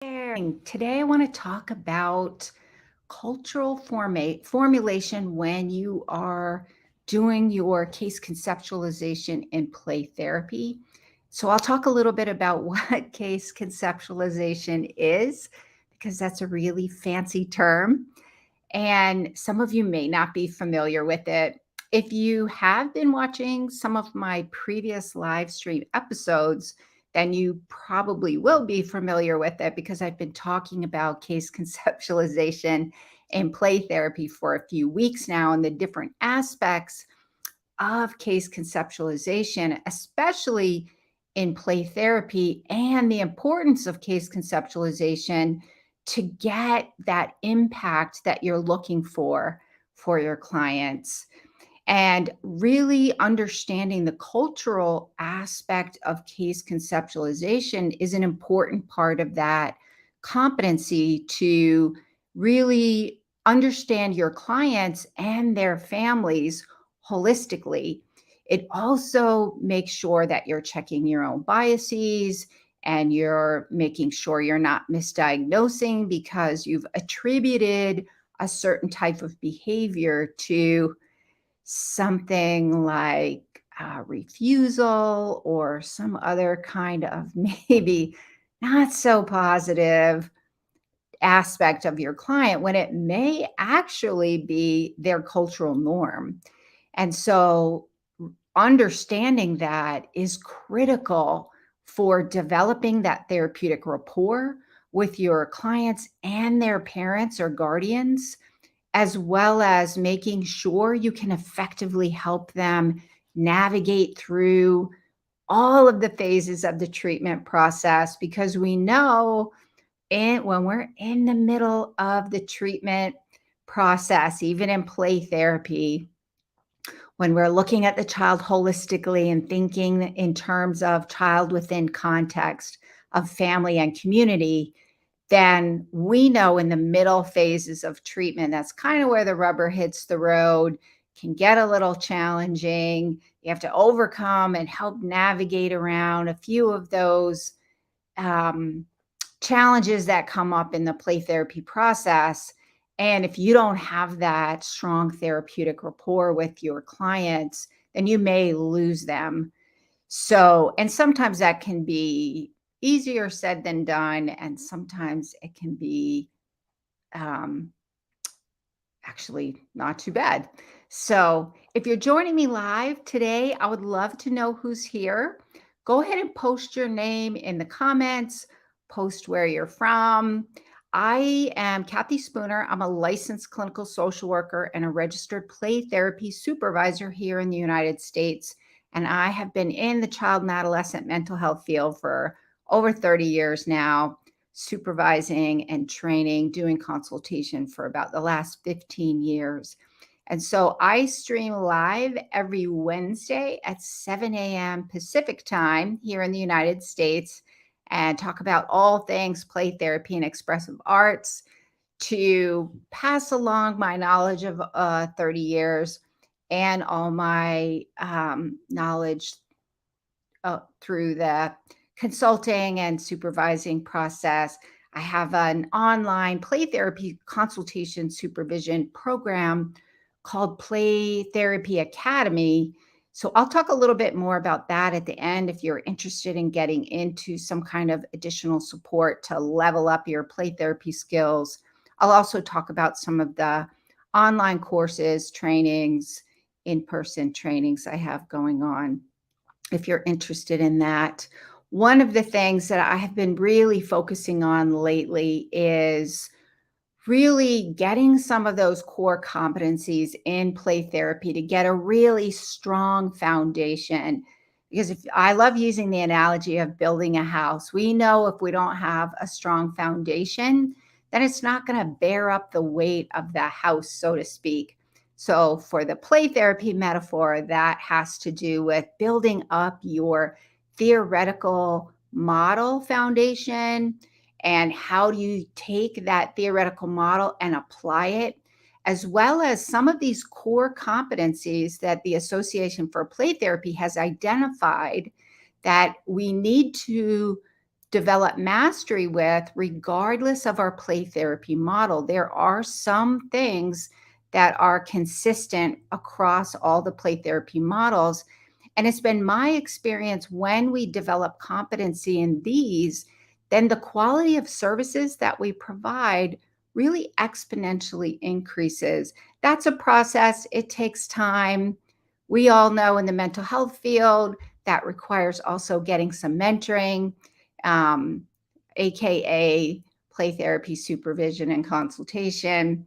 Today, I want to talk about cultural formulation when you are doing your case conceptualization in play therapy. So, I'll talk a little bit about what case conceptualization is, because that's a really fancy term. And some of you may not be familiar with it. If you have been watching some of my previous live stream episodes, then you probably will be familiar with it because I've been talking about case conceptualization and play therapy for a few weeks now and the different aspects of case conceptualization, especially in play therapy, and the importance of case conceptualization to get that impact that you're looking for your clients. And really understanding the cultural aspect of case conceptualization is an important part of that competency to really understand your clients and their families holistically. It also makes sure that you're checking your own biases and you're making sure you're not misdiagnosing because you've attributed a certain type of behavior to something like refusal or some other kind of maybe not so positive aspect of your client when it may actually be their cultural norm. And so understanding that is critical for developing that therapeutic rapport with your clients and their parents or guardians, as well as making sure you can effectively help them navigate through all of the phases of the treatment process. Because we know when we're in the middle of the treatment process, even in play therapy, when we're looking at the child holistically and thinking in terms of child within context of family and community, then we know in the middle phases of treatment, that's kind of where the rubber hits the road, can get a little challenging. You have to overcome and help navigate around a few of those um, challenges that come up in the play therapy process. And if you don't have that strong therapeutic rapport with your clients, then you may lose them. So, and sometimes that can be easier said than done, and sometimes it can be um, actually not too bad. So, if you're joining me live today, I would love to know who's here. Go ahead and post your name in the comments, post where you're from. I am Kathy Spooner. I'm a licensed clinical social worker and a registered play therapy supervisor here in the United States. And I have been in the child and adolescent mental health field for over 30 years now, supervising and training, doing consultation for about the last 15 years. And so I stream live every Wednesday at 7 a.m. Pacific time here in the United States and talk about all things play therapy and expressive arts to pass along my knowledge of 30 years and all my knowledge through the consulting and supervising process. I have an online play therapy consultation supervision program called Play Therapy Academy. So I'll talk a little bit more about that at the end if you're interested in getting into some kind of additional support to level up your play therapy skills. I'll also talk about some of the online courses, trainings, in-person trainings I have going on if you're interested in that. One of the things that I have been really focusing on lately is really getting some of those core competencies in play therapy to get a really strong foundation. Because if I love using the analogy of building a house, we know if we don't have a strong foundation, then it's not going to bear up the weight of the house, so to speak. So, for the play therapy metaphor, that has to do with building up your theoretical model foundation. And how do you take that theoretical model and apply it, as well as some of these core competencies that the Association for Play Therapy has identified that we need to develop mastery with, regardless of our play therapy model. There are some things that are consistent across all the play therapy models. And it's been my experience when we develop competency in these, then the quality of services that we provide really exponentially increases. That's a process, it takes time. We all know in the mental health field that requires also getting some mentoring, um, AKA play therapy supervision and consultation.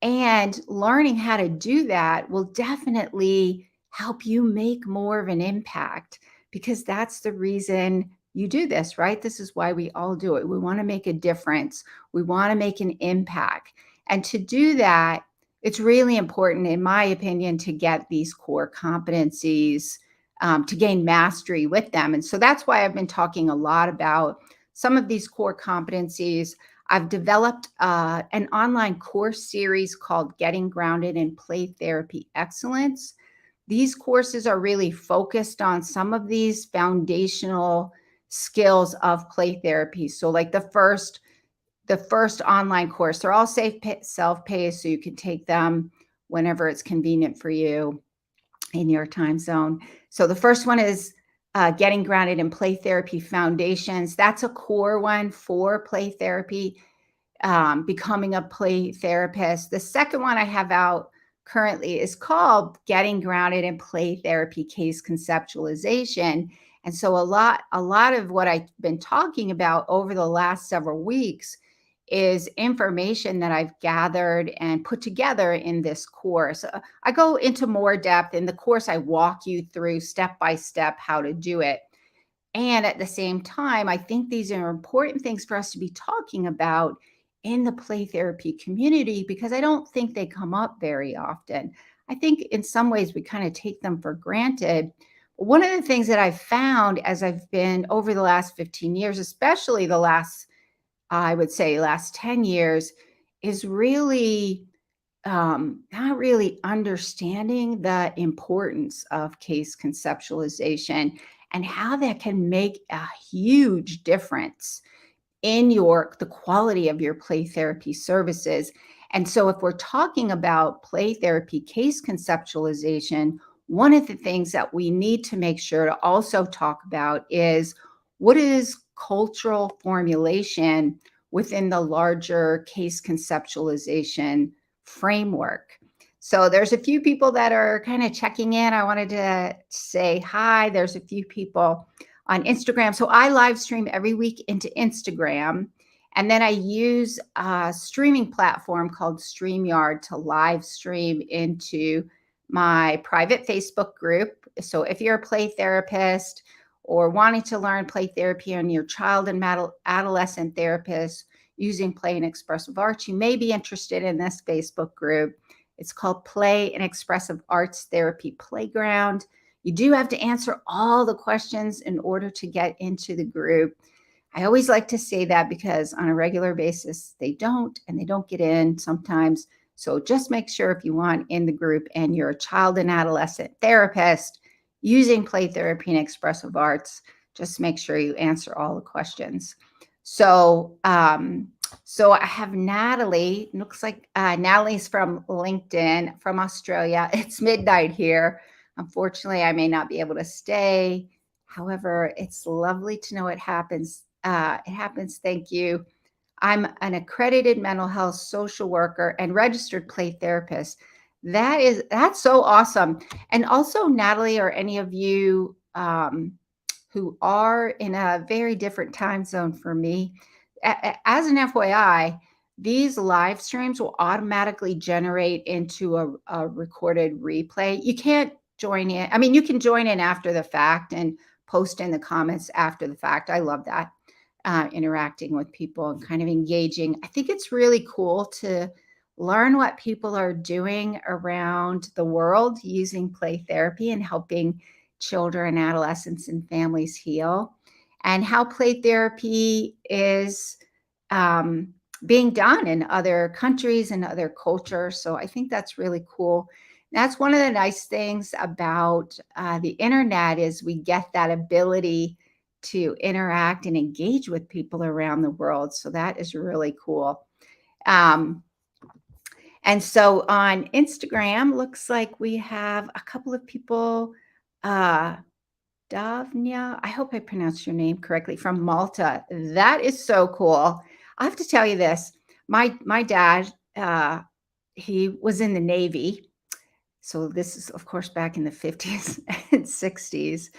And learning how to do that will definitely help you make more of an impact, because that's the reason you do this, right? This is why we all do it. We want to make a difference, we want to make an impact. And to do that, it's really important, in my opinion, to get these core competencies, to gain mastery with them. And so that's why I've been talking a lot about some of these core competencies. I've developed an online course series called Getting Grounded in Play Therapy Excellence. These courses are really focused on some of these foundational skills of play therapy. So like the first online course, they're all self-paced, so you can take them whenever it's convenient for you in your time zone. So the first one is Getting Grounded in Play Therapy Foundations. That's a core one for play therapy, becoming a play therapist. The second one I have out currently is called Getting Grounded in Play Therapy Case Conceptualization. And so a lot of what I've been talking about over the last several weeks is information that I've gathered and put together in this course. I go into more depth in the course. I walk you through step by step how to do it. And at the same time, I think these are important things for us to be talking about in the play therapy community, because I don't think they come up very often. I think in some ways we kind of take them for granted. One of the things that I've found as I've been over the last 15 years, especially the last, I would say, last 10 years, is really not really understanding the importance of case conceptualization and how that can make a huge difference in the quality of your play therapy services. And so if we're talking about play therapy case conceptualization, one of the things that we need to make sure to also talk about is what is cultural formulation within the larger case conceptualization framework. So there's a few people that are kind of checking in. I wanted to say hi. There's a few people on Instagram. So I live stream every week into Instagram. And then I use a streaming platform called StreamYard to live stream into my private Facebook group. So if you're a play therapist or wanting to learn play therapy on your child and adolescent therapist using play and expressive arts, you may be interested in this Facebook group. It's called Play and Expressive Arts Therapy Playground. You do have to answer all the questions in order to get into the group. I always like to say that because on a regular basis, they don't get in sometimes. So just make sure if you want in the group and you're a child and adolescent therapist using play therapy and expressive arts, just make sure you answer all the questions. So I have Natalie. Looks like Natalie's from LinkedIn, from Australia. It's midnight here. Unfortunately, I may not be able to stay. However, it's lovely to know it happens. It happens. Thank you. I'm an accredited mental health social worker and registered play therapist. That's so awesome. And also, Natalie, or any of you who are in a very different time zone for me, as an FYI, these live streams will automatically generate into a recorded replay. You can't join in. I mean, you can join in after the fact and post in the comments after the fact. I love that, interacting with people and kind of engaging. I think it's really cool to learn what people are doing around the world using play therapy and helping children, adolescents, and families heal, and how play therapy is being done in other countries and other cultures. So I think that's really cool. That's one of the nice things about the internet, is we get that ability to interact and engage with people around the world. So that is really cool. And so on Instagram, looks like we have a couple of people, Davnia, I hope I pronounced your name correctly, from Malta. That is so cool. I have to tell you this. My dad, he was in the Navy. So this is, of course, back in the 50s and 60s,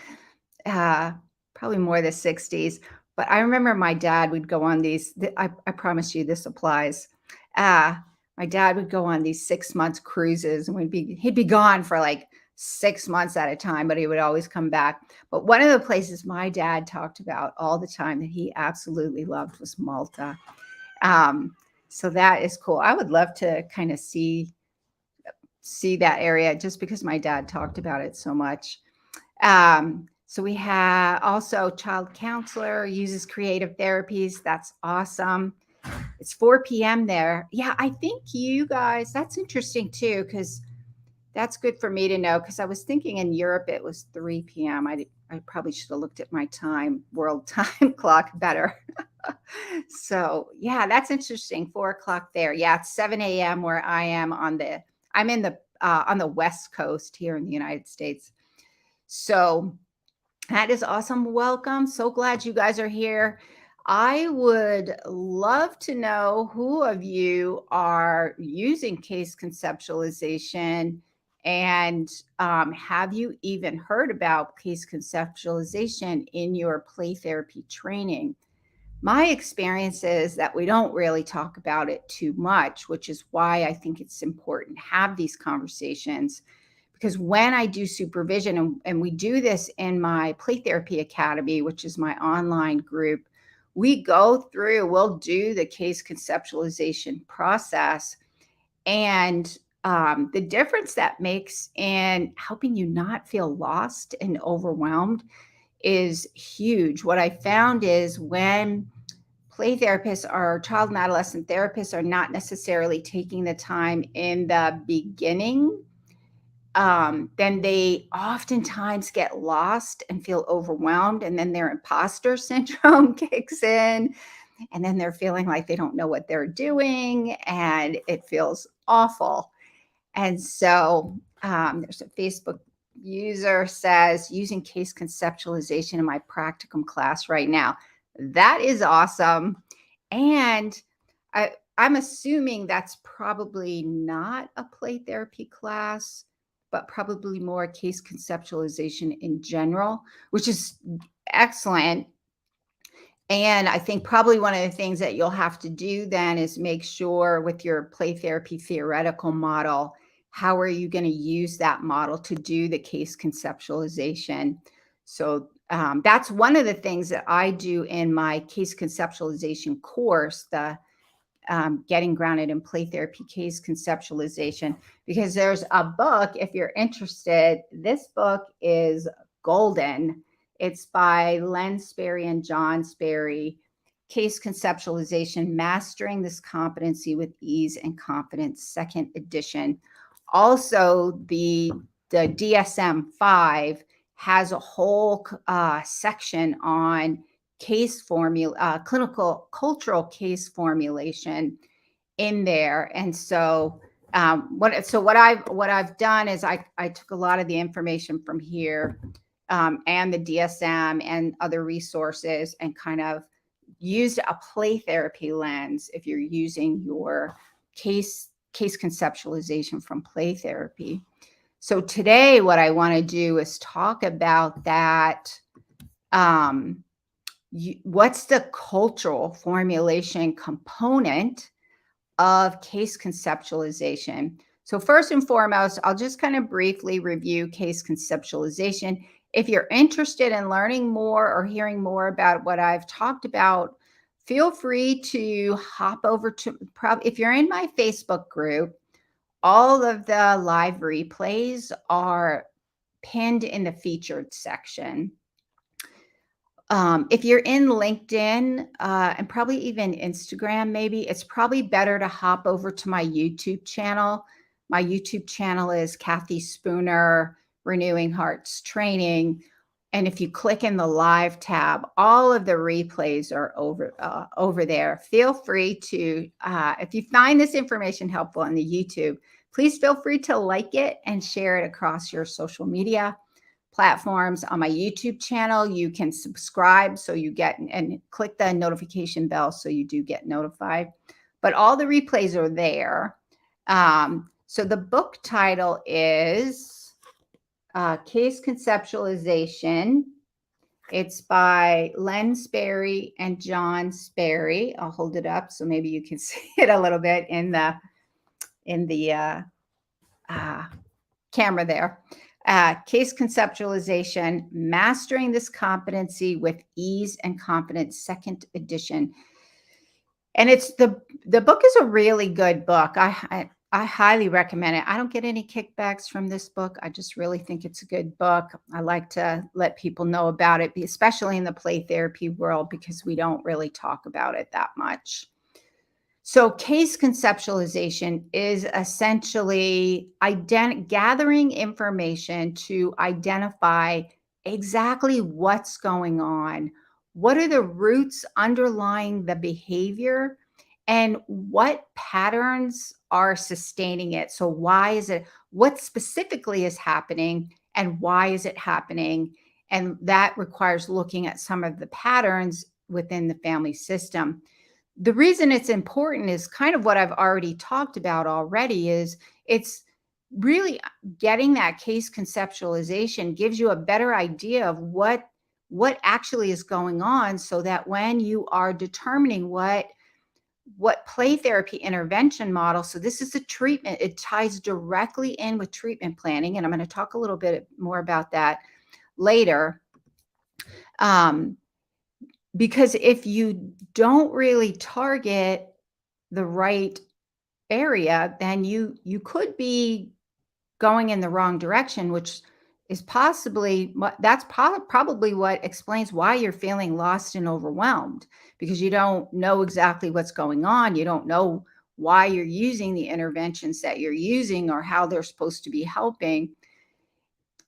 uh, probably more the 60s. But I remember my dad would go on these, I promise you this applies. Uh, my dad would go on these 6 month cruises, and he'd be gone for like 6 months at a time, but he would always come back. But one of the places my dad talked about all the time that he absolutely loved was Malta. So that is cool. I would love to kind of see that area just because my dad talked about it so much. So we have also child counselor, uses creative therapies. That's awesome. It's 4 p.m. there. Yeah, I think you guys, that's interesting too, because that's good for me to know, because I was thinking in Europe it was 3 p.m. I probably should have looked at my world time clock better. So yeah, that's interesting. 4 o'clock there. Yeah, it's 7 a.m. where I am on the West Coast here in the United States. So that is awesome. Welcome. So glad you guys are here. I would love to know who of you are using case conceptualization, and have you even heard about case conceptualization in your play therapy training? My experience is that we don't really talk about it too much, which is why I think it's important to have these conversations. Because when I do supervision, and we do this in my Play Therapy Academy, which is my online group, we'll do the case conceptualization process. And the difference that makes in helping you not feel lost and overwhelmed is huge. What I found is when play therapists or child and adolescent therapists are not necessarily taking the time in the beginning, then they oftentimes get lost and feel overwhelmed, and then their imposter syndrome kicks in, and then they're feeling like they don't know what they're doing, and it feels awful. And so there's a Facebook user says, using case conceptualization in my practicum class right now. That is awesome. And I'm assuming that's probably not a play therapy class, but probably more case conceptualization in general, which is excellent. And I think probably one of the things that you'll have to do then is make sure with your play therapy theoretical model, how are you going to use that model to do the case conceptualization? So that's one of the things that I do in my case conceptualization course, the Getting Grounded in Play Therapy Case Conceptualization, because there's a book, if you're interested, this book is golden. It's by Len Sperry and John Sperry, Case Conceptualization, Mastering This Competency with Ease and Confidence, second edition. Also, the DSM-5 has a whole section on clinical cultural case formulation in there. And so what I've done is I took a lot of the information from here and the DSM and other resources, and kind of used a play therapy lens if you're using your case conceptualization from play therapy. So today what I want to do is talk about that. What's the cultural formulation component of case conceptualization? So first and foremost, I'll just kind of briefly review case conceptualization. If you're interested in learning more or hearing more about what I've talked about, feel free to hop over to, if you're in my Facebook group, all of the live replays are pinned in the featured section. If you're in LinkedIn and probably even Instagram, maybe it's probably better to hop over to my YouTube channel. My YouTube channel is Kathy Spooner, Renewing Hearts Training. And if you click in the live tab, all of the replays are over there. Feel free to, if you find this information helpful on the YouTube, please feel free to like it and share it across your social media platforms. On my YouTube channel, you can subscribe so you get, and click the notification bell so you do get notified. But all the replays are there. So the book title is Case Conceptualization. It's by Len Sperry and John Sperry. I'll hold it up so maybe you can see it a little bit in the camera there. Case Conceptualization, Mastering This Competency with Ease and Confidence, second edition. And it's the book is a really good book. I highly recommend it. I don't get any kickbacks from this book. I just really think it's a good book. I like to let people know about it, especially in the play therapy world, because we don't really talk about it that much. So case conceptualization is essentially gathering information to identify exactly what's going on. What are the roots underlying the behavior and what patterns are sustaining it? So why is it, what specifically is happening and why is it happening? And that requires looking at some of the patterns within the family system. The reason it's important is kind of what I've already talked about already, is it's really getting that case conceptualization gives you a better idea of what actually is going on, so that when you are determining what play therapy intervention model, so this is a treatment, it ties directly in with treatment planning, and I'm going to talk a little bit more about that later. Because if you don't really target the right area, then you could be going in the wrong direction, which is possibly probably what explains why you're feeling lost and overwhelmed, because you don't know exactly what's going on. You don't know why you're using the interventions that you're using or how they're supposed to be helping.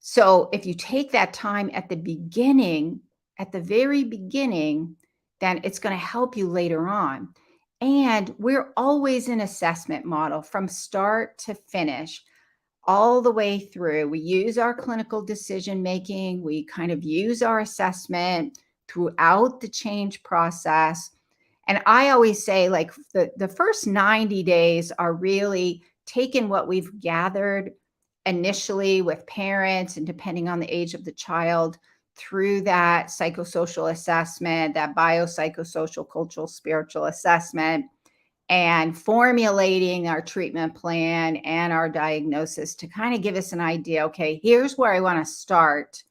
So if you take that time at the beginning, at the very beginning, then it's going to help you later on. And we're always in assessment model from start to finish, all the way through. We use our clinical decision making. We kind of use our assessment throughout the change process. And I always say, like, the first 90 days are really taking what we've gathered initially with parents, and depending on the age of the child, through that psychosocial assessment, that biopsychosocial, cultural, spiritual assessment, and formulating our treatment plan and our diagnosis to kind of give us an idea, okay, here's where I want to start.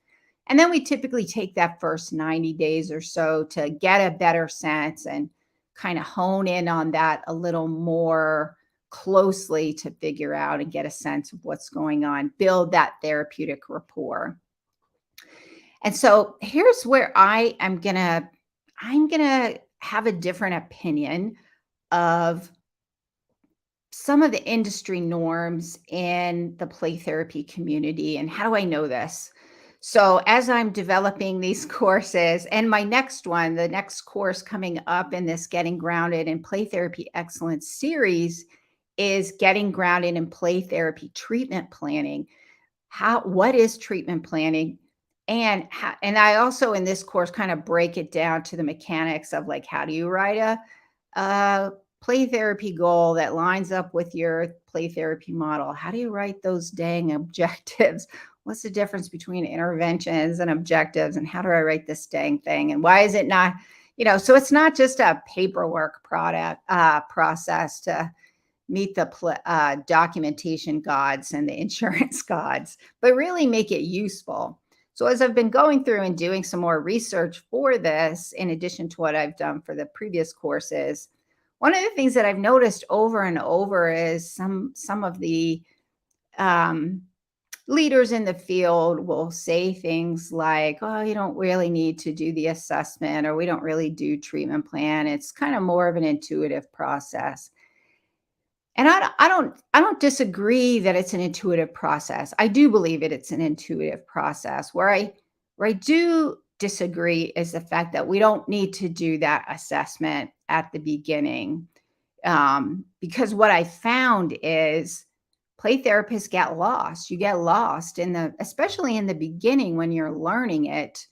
And then we typically take that first 90 days or so to get a better sense and kind of hone in on that a little more closely to figure out and get a sense of what's going on, build that therapeutic rapport. And so here's where I'm going to have a different opinion of some of the industry norms in the play therapy community. And how do I know this? So as I'm developing these courses, and my next one, the next course coming up in this Getting Grounded in Play Therapy Excellence series, is Getting Grounded in Play Therapy Treatment Planning. What is treatment planning? And I also in this course kind of break it down to the mechanics of, like, how do you write a play therapy goal that lines up with your play therapy model? How do you write those dang objectives? What's the difference between interventions and objectives? And how do I write this dang thing? And why is it not, so it's not just a paperwork process to meet the documentation gods and the insurance gods, but really make it useful. So as I've been going through and doing some more research for this, in addition to what I've done for the previous courses, one of the things that I've noticed over and over is some of the leaders in the field will say things like, oh, you don't really need to do the assessment, or we don't really do treatment plan. It's kind of more of an intuitive process. And I don't disagree that it's an intuitive process. I do believe it's an intuitive process where Where I do disagree is the fact that we don't need to do that assessment at the beginning. Because what I found is play therapists get lost. You get lost in the, especially in the beginning when you're learning it.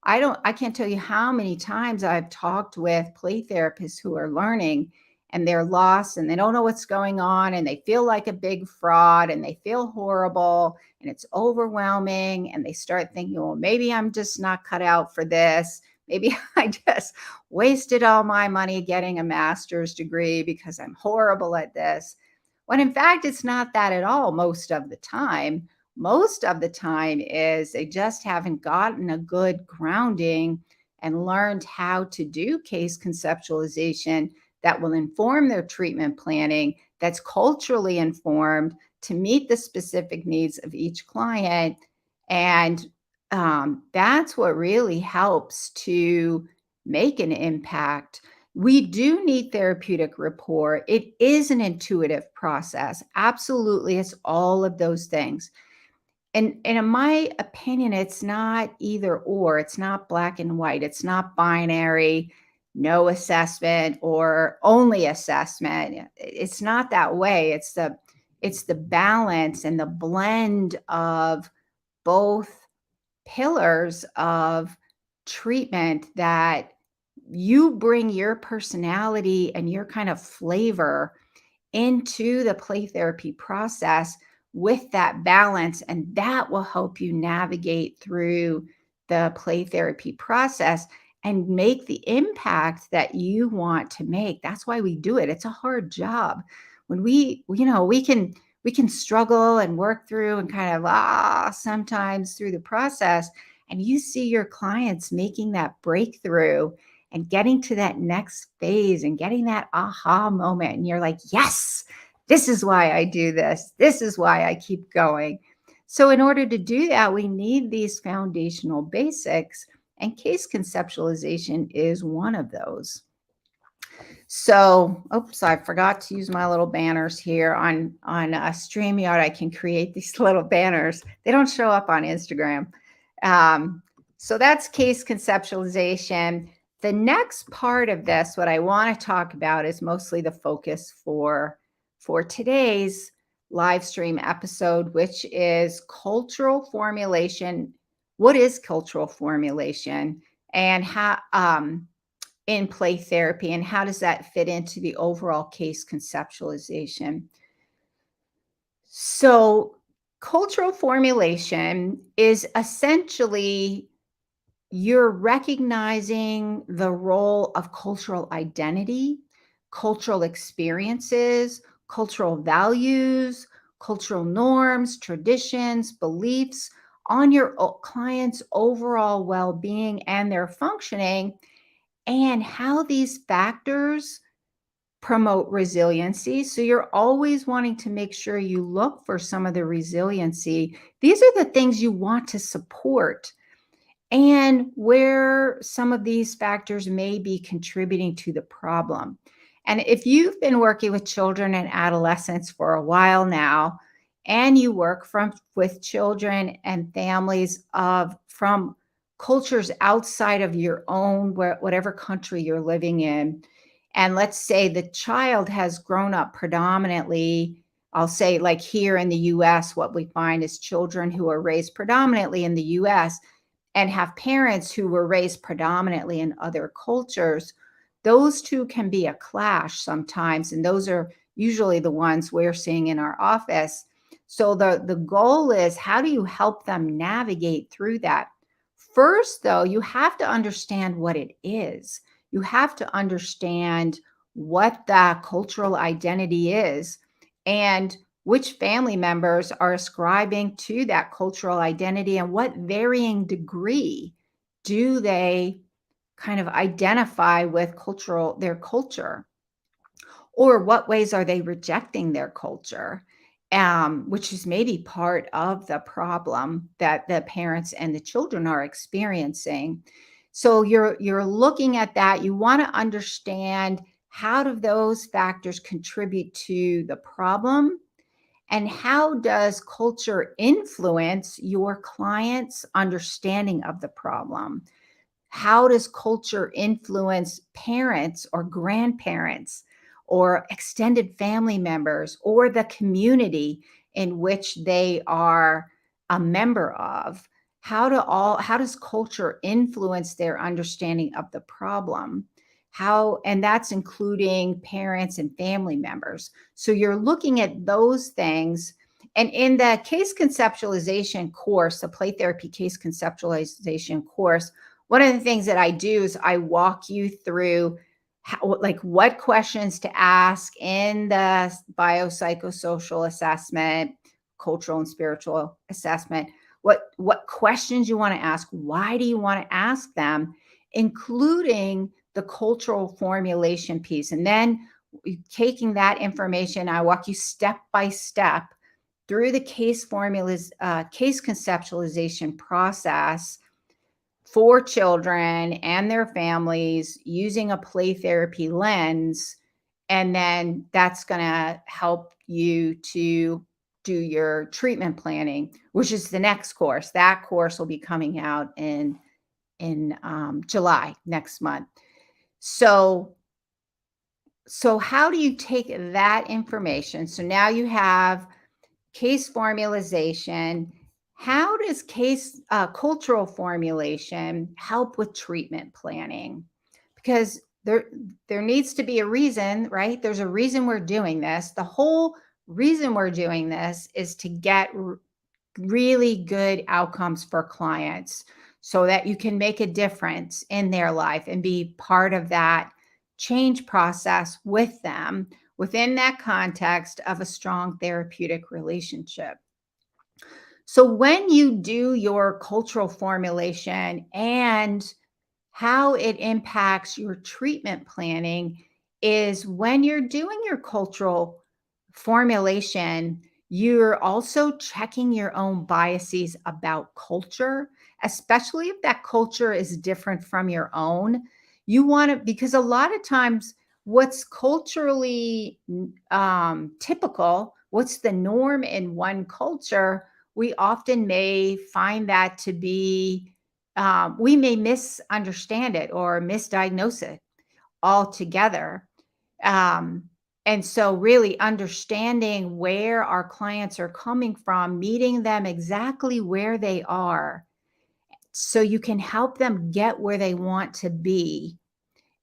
I can't tell you how many times I've talked with play therapists who are learning and they're lost and they don't know what's going on and they feel like a big fraud and they feel horrible and it's overwhelming and they start thinking, well, maybe I'm just not cut out for this. Maybe I just wasted all my money getting a master's degree because I'm horrible at this. When in fact, it's not that at all most of the time. Most of the time is they just haven't gotten a good grounding and learned how to do case conceptualization that will inform their treatment planning, that's culturally informed to meet the specific needs of each client. And that's what really helps to make an impact. We do need therapeutic rapport. It is an intuitive process. Absolutely. It's all of those things. And in my opinion, it's not either or. It's not black and white. It's not binary, no assessment or only assessment. It's not that way. It's the balance and the blend of both pillars of treatment that you bring your personality and your kind of flavor into the play therapy process with that balance. And that will help you navigate through the play therapy process and make the impact that you want to make. That's why we do it. It's a hard job. When we can struggle and work through and kind of sometimes through the process, and you see your clients making that breakthrough and getting to that next phase and getting that aha moment. And you're like, yes, this is why I do this. This is why I keep going. So, in order to do that, we need these foundational basics, and case conceptualization is one of those. So, oops, I forgot to use my little banners here on StreamYard. I can create these little banners. They don't show up on Instagram. So that's case conceptualization. The next part of this, what I want to talk about, is mostly the focus for today's live stream episode, which is cultural formulation. What is cultural formulation, and how in play therapy, and how does that fit into the overall case conceptualization? So, cultural formulation is essentially you're recognizing the role of cultural identity, cultural experiences, cultural values, cultural norms, traditions, beliefs on your client's overall well being and their functioning, and how these factors promote resiliency. So you're always wanting to make sure you look for some of the resiliency. These are the things you want to support, and where some of these factors may be contributing to the problem. And if you've been working with children and adolescents for a while now, and you work with children and families from cultures outside of your own, whatever country you're living in, and let's say the child has grown up predominantly, I'll say like here in the US, what we find is children who are raised predominantly in the US and have parents who were raised predominantly in other cultures. Those two can be a clash sometimes, and those are usually the ones we're seeing in our office. So the goal is, how do you help them navigate through that? First, though, you have to understand what it is. You have to understand what that cultural identity is and which family members are ascribing to that cultural identity, and what varying degree do they kind of identify with their culture, or what ways are they rejecting their culture, which is maybe part of the problem that the parents and the children are experiencing. So you're looking at that. You want to understand, how do those factors contribute to the problem, And how does culture influence your client's understanding of the problem? How does culture influence parents or grandparents or extended family members or the community in which they are a member of? How does culture influence their understanding of the problem? How, and that's including parents and family members. So you're looking at those things. And in the case conceptualization course, the play therapy case conceptualization course, one of the things that I do is I walk you through how, like, what questions to ask in the biopsychosocial assessment, cultural and spiritual assessment. What questions you want to ask? Why do you want to ask them? Including the cultural formulation piece. And then taking that information, I walk you step by step through the case formulas, case conceptualization process for children and their families using a play therapy lens. And then that's going to help you to do your treatment planning, which is the next course. That course will be coming out in July next month. So how do you take that information? So now you have case formalization. How does cultural formulation help with treatment planning? Because there needs to be a reason, right? There's a reason we're doing this. The whole reason we're doing this is to get really good outcomes for clients so that you can make a difference in their life and be part of that change process with them within that context of a strong therapeutic relationship. So, when you do your cultural formulation and how it impacts your treatment planning is when you're doing your cultural formulation, you're also checking your own biases about culture, especially if that culture is different from your own. You want to, because a lot of times, what's culturally typical, what's the norm in one culture, we often may find that to be we may misunderstand it or misdiagnose it altogether. Um, and so, really understanding where our clients are coming from, meeting them exactly where they are, so you can help them get where they want to be,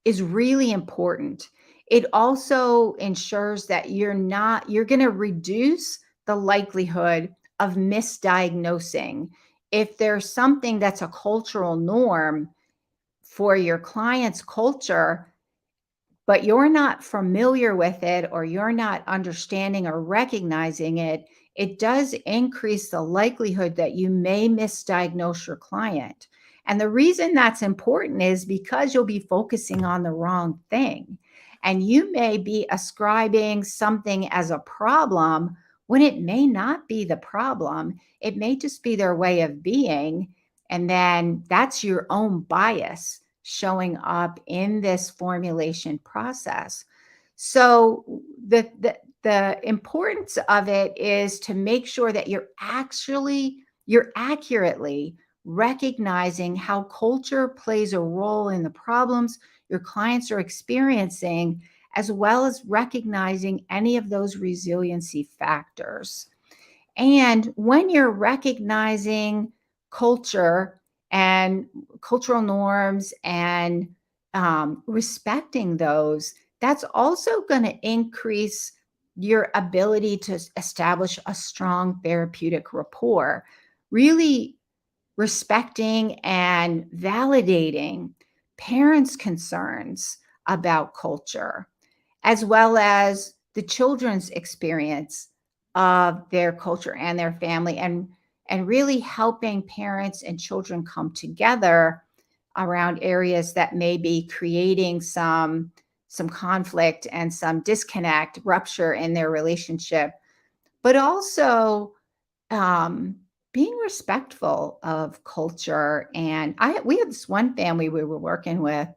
is really important. It also ensures that you're going to reduce the likelihood of misdiagnosing. If there's something that's a cultural norm for your client's culture, but you're not familiar with it or you're not understanding or recognizing it, it does increase the likelihood that you may misdiagnose your client. And the reason that's important is because you'll be focusing on the wrong thing. And you may be ascribing something as a problem when it may not be the problem. It may just be their way of being. And then that's your own bias showing up in this formulation process. So the importance of it is to make sure that you're accurately recognizing how culture plays a role in the problems your clients are experiencing, as well as recognizing any of those resiliency factors. And when you're recognizing culture and cultural norms and respecting those, that's also going to increase your ability to establish a strong therapeutic rapport, really respecting and validating parents' concerns about culture, as well as the children's experience of their culture and their family, and really helping parents and children come together around areas that may be creating some conflict and some disconnect, rupture in their relationship, but also being respectful of culture. And we had this one family we were working with,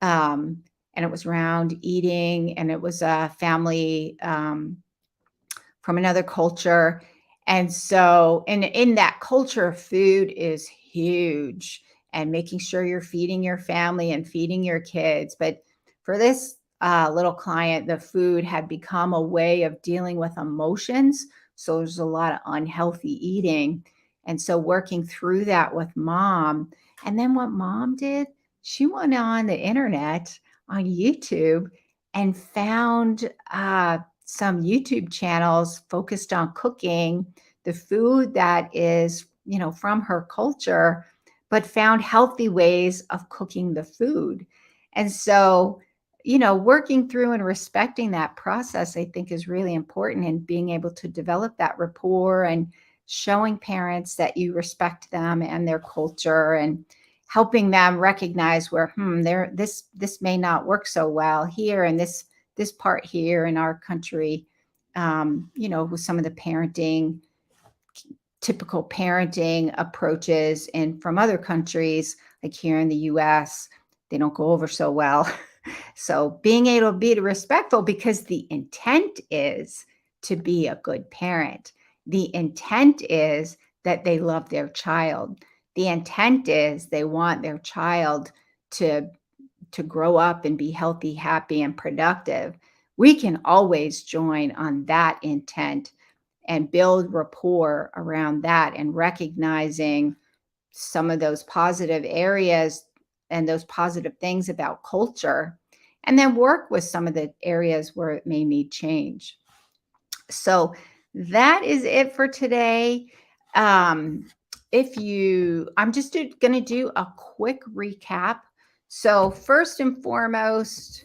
and it was around eating, and it was a family from another culture. And so, in that culture, food is huge, and making sure you're feeding your family and feeding your kids. But for this little client, the food had become a way of dealing with emotions. So there's a lot of unhealthy eating. And so, working through that with mom. And then what mom did, she went on the internet on YouTube and found some YouTube channels focused on cooking the food that is, from her culture, but found healthy ways of cooking the food. And so, working through and respecting that process, I think is really important, and being able to develop that rapport and showing parents that you respect them and their culture, and helping them recognize where this may not work so well here, and this part here in our country, with some of the typical parenting approaches, and from other countries, like here in the US, they don't go over so well. So being able to be respectful, because the intent is to be a good parent. The intent is that they love their child. The intent is they want their child to grow up and be healthy, happy, and productive. We can always join on that intent and build rapport around that, and recognizing some of those positive areas and those positive things about culture, and then work with some of the areas where it may need change. So that is it for today. Um, I'm just going to do a quick recap. So, first and foremost,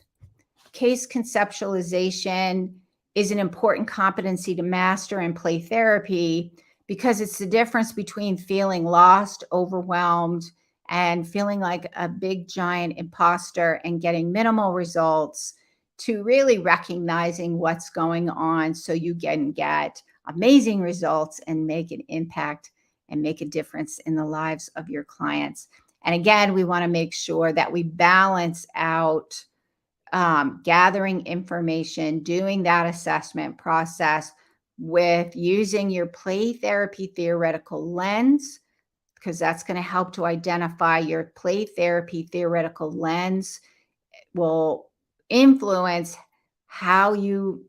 case conceptualization is an important competency to master in play therapy, because it's the difference between feeling lost, overwhelmed, and feeling like a big giant imposter and getting minimal results, to really recognizing what's going on so you can get amazing results and make an impact and make a difference in the lives of your clients. And again, we want to make sure that we balance out gathering information, doing that assessment process with using your play therapy theoretical lens, because that's going to help to identify your play therapy theoretical lens will influence how you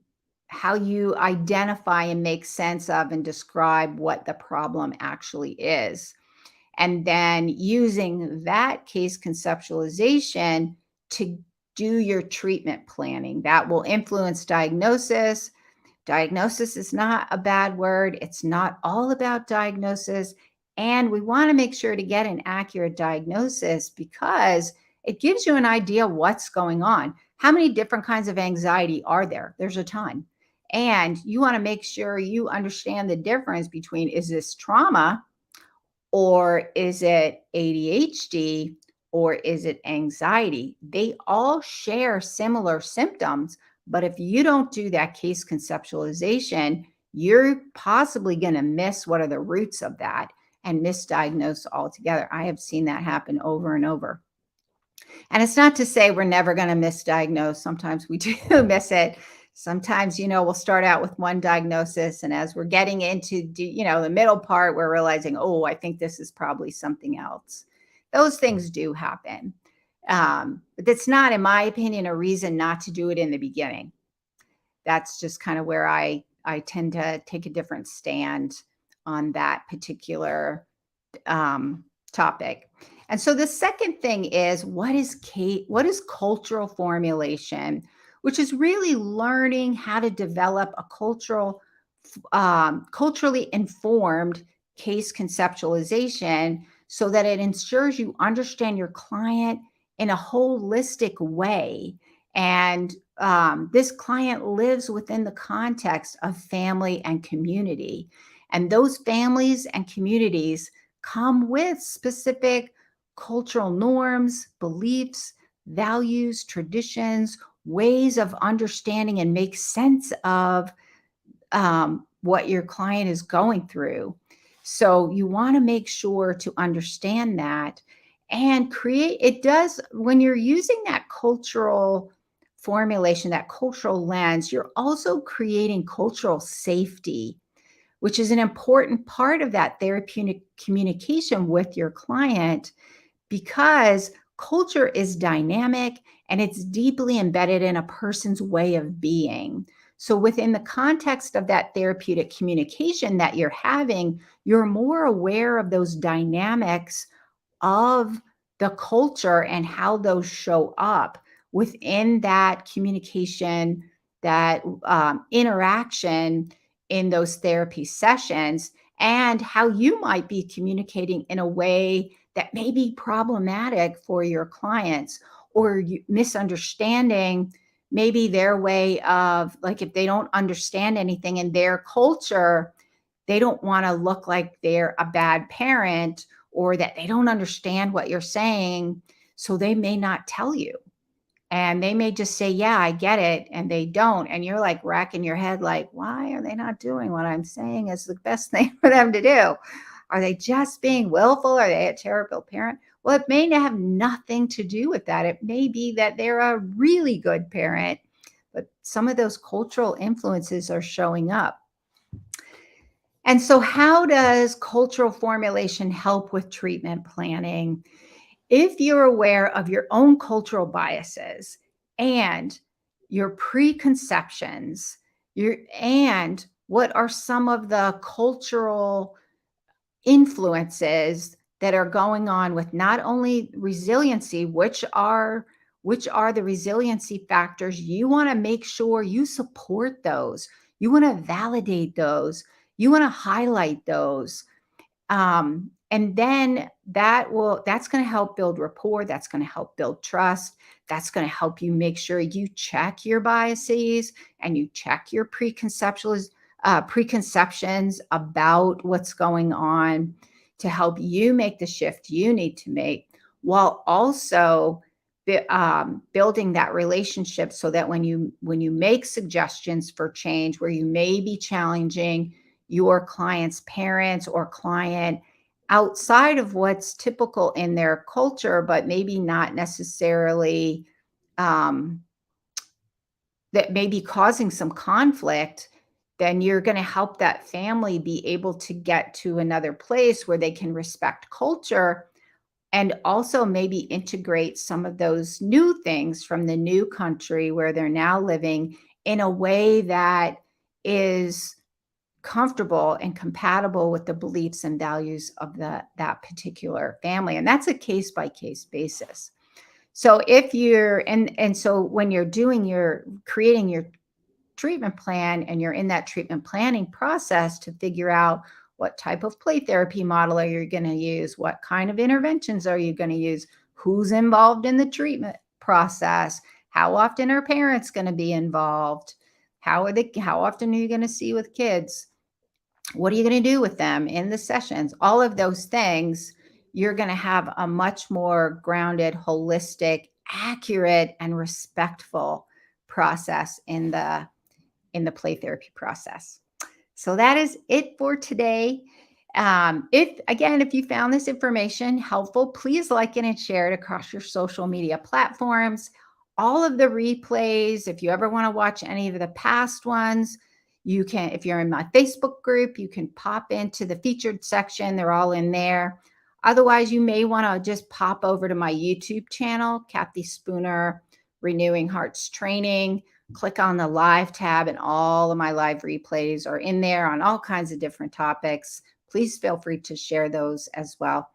identify and make sense of and describe what the problem actually is. And then using that case conceptualization to do your treatment planning. That will influence diagnosis. Diagnosis is not a bad word. It's not all about diagnosis. And we want to make sure to get an accurate diagnosis, because it gives you an idea what's going on. How many different kinds of anxiety are there? There's a ton. And you want to make sure you understand the difference between, is this trauma, or is it ADHD, or is it anxiety? They all share similar symptoms, but if you don't do that case conceptualization, you're possibly going to miss what are the roots of that and misdiagnose altogether. I have seen that happen over and over. And it's not to say we're never going to misdiagnose. Sometimes we do miss it. Sometimes, we'll start out with one diagnosis, and as we're getting into, the middle part, we're realizing, oh, I think this is probably something else. Those things do happen. But that's not, in my opinion, a reason not to do it in the beginning. That's just kind of where I tend to take a different stand on that particular topic. And so the second thing is, what is cultural formulation, which is really learning how to develop a culturally informed case conceptualization, so that it ensures you understand your client in a holistic way. And this client lives within the context of family and community. And those families and communities come with specific cultural norms, beliefs, values, traditions, ways of understanding and make sense of what your client is going through. So you want to make sure to understand that and create, it does, when you're using that cultural formulation, that cultural lens, you're also creating cultural safety, which is an important part of that therapeutic communication with your client, because culture is dynamic and it's deeply embedded in a person's way of being. So, within the context of that therapeutic communication that you're having, you're more aware of those dynamics of the culture and how those show up within that communication, that interaction in those therapy sessions, and how you might be communicating in a way that may be problematic for your clients, or misunderstanding maybe their way of, like, if they don't understand anything in their culture, they don't want to look like they're a bad parent, or that they don't understand what you're saying. So they may not tell you. And they may just say, yeah, I get it. And they don't. And you're like racking your head, like, why are they not doing what I'm saying is the best thing for them to do? Are they just being willful? Are they a terrible parent? Well, it may have nothing to do with that. It may be that they're a really good parent, but some of those cultural influences are showing up. And so, how does cultural formulation help with treatment planning? If you're aware of your own cultural biases and your preconceptions, and what are some of the cultural influences that are going on with not only resiliency, which are the resiliency factors, you want to make sure you support those. You want to validate those. You want to highlight those. And then that's going to help build rapport. That's going to help build trust. That's going to help you make sure you check your biases and you check your preconceptions about what's going on, to help you make the shift you need to make, while also building that relationship, so that when you make suggestions for change where you may be challenging your client's parents or client outside of what's typical in their culture, but maybe not necessarily, um, that may be causing some conflict, then you're going to help that family be able to get to another place where they can respect culture, and also maybe integrate some of those new things from the new country where they're now living in a way that is comfortable and compatible with the beliefs and values of that particular family. And that's a case by case basis. So if you're and so when you're creating your treatment plan, and you're in that treatment planning process to figure out what type of play therapy model are you going to use, what kind of interventions are you going to use, who's involved in the treatment process, how often are parents going to be involved, how often are you going to see with kids, what are you going to do with them in the sessions, all of those things, you're going to have a much more grounded, holistic, accurate, and respectful process in the play therapy process. So that is it for today. If you found this information helpful, please like it and share it across your social media platforms. All of the replays, if you ever want to watch any of the past ones, you can, if you're in my Facebook group, you can pop into the featured section. They're all in there. Otherwise, you may want to just pop over to my YouTube channel, Kathy Spooner, Renewing Hearts Training. Click on the live tab, and all of my live replays are in there on all kinds of different topics. Please feel free to share those as well.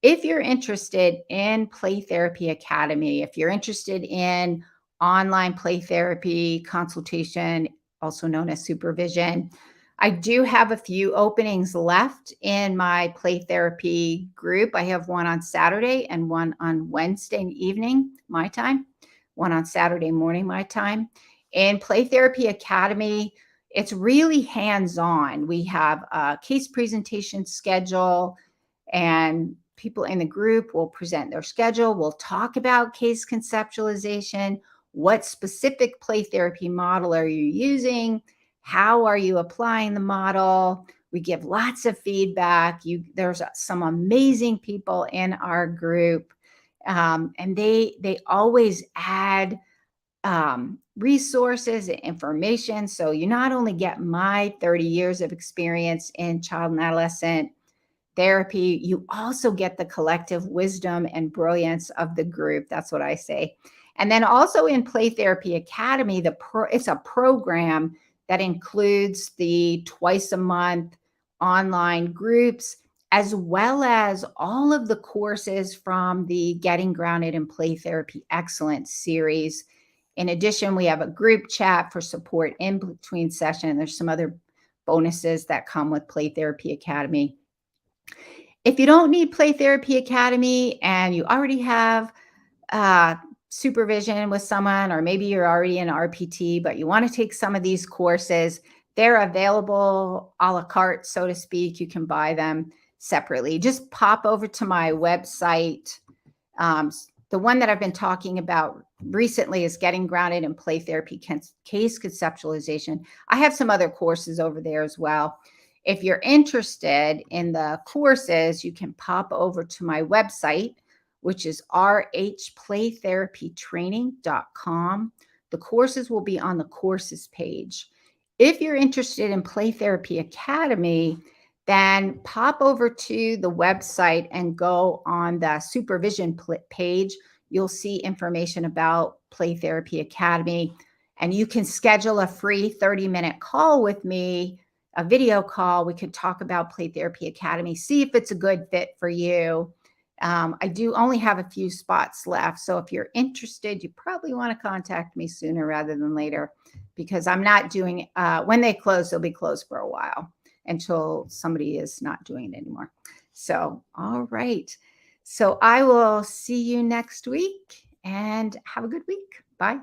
If you're interested in Play Therapy Academy, if you're interested in online play therapy consultation, also known as supervision, I do have a few openings left in my play therapy group. I have one on Saturday and one on Wednesday evening, my time, one on Saturday morning, my time. In Play Therapy Academy, it's really hands-on. We have a case presentation schedule, and people in the group will present their schedule. We'll talk about case conceptualization. What specific play therapy model are you using? How are you applying the model? We give lots of feedback. There's some amazing people in our group, and they always add resources and information. So you not only get my 30 years of experience in child and adolescent therapy, you also get the collective wisdom and brilliance of the group. That's what I say. And then also in Play Therapy Academy, it's a program that includes the twice a month online groups, as well as all of the courses from the Getting Grounded in Play Therapy Excellence series. In addition, we have a group chat for support in between session. There's some other bonuses that come with Play Therapy Academy. If you don't need Play Therapy Academy and you already have supervision with someone, or maybe you're already in RPT, but you want to take some of these courses, they're available a la carte, so to speak. You can buy them separately. Just pop over to my website. The one that I've been talking about recently is Getting Grounded in Play Therapy Case Conceptualization. I have some other courses over there as well. If you're interested in the courses, you can pop over to my website, which is rhplaytherapytraining.com. The courses will be on the courses page. If you're interested in Play Therapy Academy, then pop over to the website and go on the supervision page. You'll see information about Play Therapy Academy, and you can schedule a free 30-minute call with me, a video call. We could talk about Play Therapy Academy, see if it's a good fit for you. I do only have a few spots left. So if you're interested, you probably want to contact me sooner rather than later, because I'm not doing, when they close, they'll be closed for a while until somebody is not doing it anymore. So, all right. So I will see you next week, and have a good week. Bye.